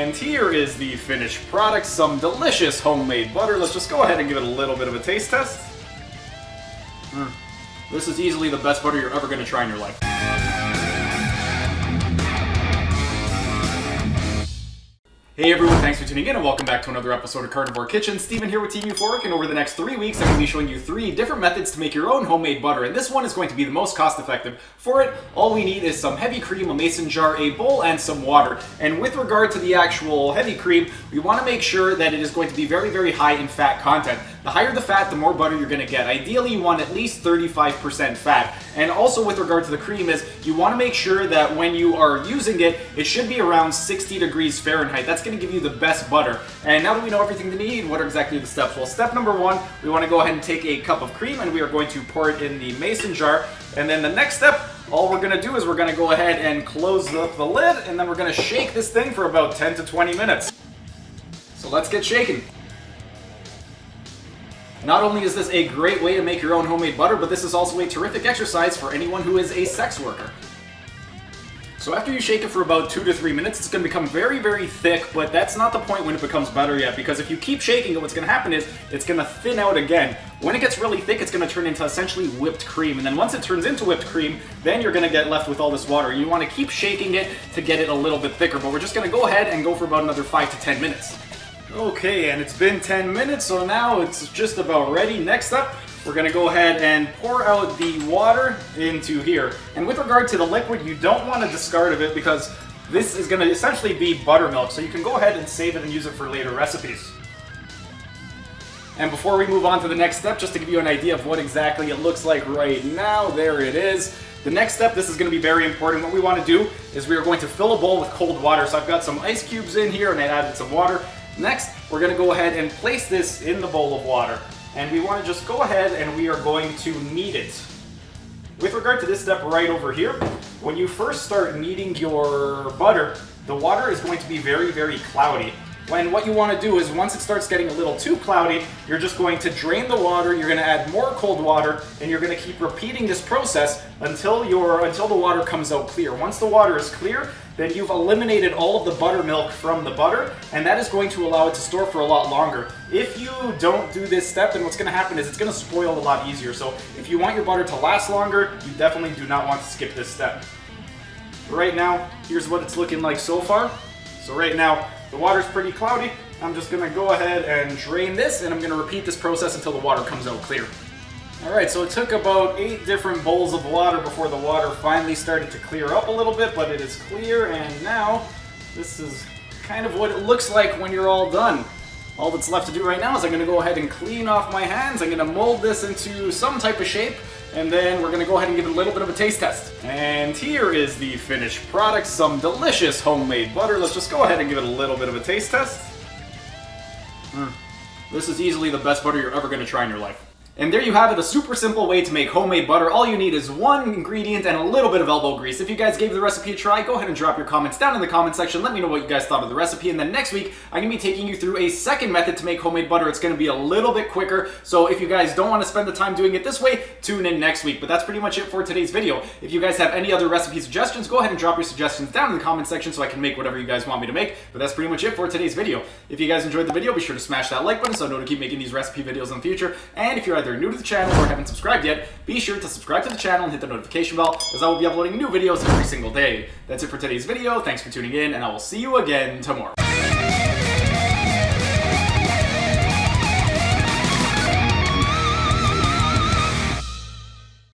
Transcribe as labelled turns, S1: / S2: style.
S1: And here is the finished product, some delicious homemade butter. Let's just go ahead and give it a little bit of a taste test. This is easily the best butter you're ever going to try in your life. Hey everyone, thanks for tuning in and welcome back to another episode of Carnivore Kitchen. Steven here with Team Euphoric, and over the next 3 weeks I'm going to be showing you 3 different methods to make your own homemade butter, and this one is going to be the most cost effective. For it, all we need is some heavy cream, a mason jar, a bowl, and some water. And with regard to the actual heavy cream, we want to make sure that it is going to be very, very high in fat content. The higher the fat, the more butter you're going to get. Ideally, you want at least 35% fat. And also with regard to the cream is, you want to make sure that when you are using it, it should be around 60 degrees Fahrenheit. That's going to give you the best butter. And now that we know everything to need, what are exactly the steps? Well, step number 1, we want to go ahead and take a cup of cream and we are going to pour it in the mason jar. And then the next step, all we're going to do is we're going to go ahead and close up the lid, and then we're going to shake this thing for about 10 to 20 minutes. So let's get shaking. Not only is this a great way to make your own homemade butter, but this is also a terrific exercise for anyone who is a sex worker. So after you shake it for about 2 to 3 minutes, it's going to become very, very thick, but that's not the point when it becomes butter yet, because if you keep shaking it, what's going to happen is it's going to thin out again. When it gets really thick, it's going to turn into essentially whipped cream, and then once it turns into whipped cream, then you're going to get left with all this water. You want to keep shaking it to get it a little bit thicker, but we're just going to go ahead and go for about another 5 to 10 minutes. Okay, and it's been 10 minutes, so now it's just about ready. Next up, we're going to go ahead and pour out the water into here. And with regard to the liquid, you don't want to discard of it because this is going to essentially be buttermilk, so you can go ahead and save it and use it for later recipes. And before we move on to the next step, just to give you an idea of what exactly it looks like right now, there it is. The next step, this is going to be very important. What we want to do is we are going to fill a bowl with cold water. So I've got some ice cubes in here and I added some water. Next, we're going to go ahead and place this in the bowl of water. And we want to just go ahead and we are going to knead it. With regard to this step right over here, when you first start kneading your butter, the water is going to be very, very cloudy. And what you want to do is once it starts getting a little too cloudy, you're just going to drain the water, you're going to add more cold water, and you're going to keep repeating this process until the water comes out clear. Once the water is clear, then you've eliminated all of the buttermilk from the butter, and that is going to allow it to store for a lot longer. If you don't do this step, then what's going to happen is it's going to spoil a lot easier. So if you want your butter to last longer, you definitely do not want to skip this step. Right now, here's what it's looking like so far. So right now, the water's pretty cloudy. I'm just going to go ahead and drain this, and I'm going to repeat this process until the water comes out clear. Alright, so it took about 8 different bowls of water before the water finally started to clear up a little bit, but it is clear, and now this is kind of what it looks like when you're all done. All that's left to do right now is I'm going to go ahead and clean off my hands. I'm going to mold this into some type of shape, and then we're going to go ahead and give it a little bit of a taste test. And here is the finished product, some delicious homemade butter. Let's just go ahead and give it a little bit of a taste test. This is easily the best butter you're ever going to try in your life. And there you have it, a super simple way to make homemade butter. All you need is one ingredient and a little bit of elbow grease. If you guys gave the recipe a try, go ahead and drop your comments down in the comment section. Let me know what you guys thought of the recipe. And then next week, I'm going to be taking you through a second method to make homemade butter. It's going to be a little bit quicker. So if you guys don't want to spend the time doing it this way, tune in next week. But that's pretty much it for today's video. If you guys have any other recipe suggestions, go ahead and drop your suggestions down in the comment section so I can make whatever you guys want me to make. But that's pretty much it for today's video. If you guys enjoyed the video, be sure to smash that like button so I know to keep making these recipe videos in the future. And if you're either new to the channel or haven't subscribed yet, be sure to subscribe to the channel and hit the notification bell, as I will be uploading new videos every single day. That's it for today's video. Thanks for tuning in, and I will see you again tomorrow.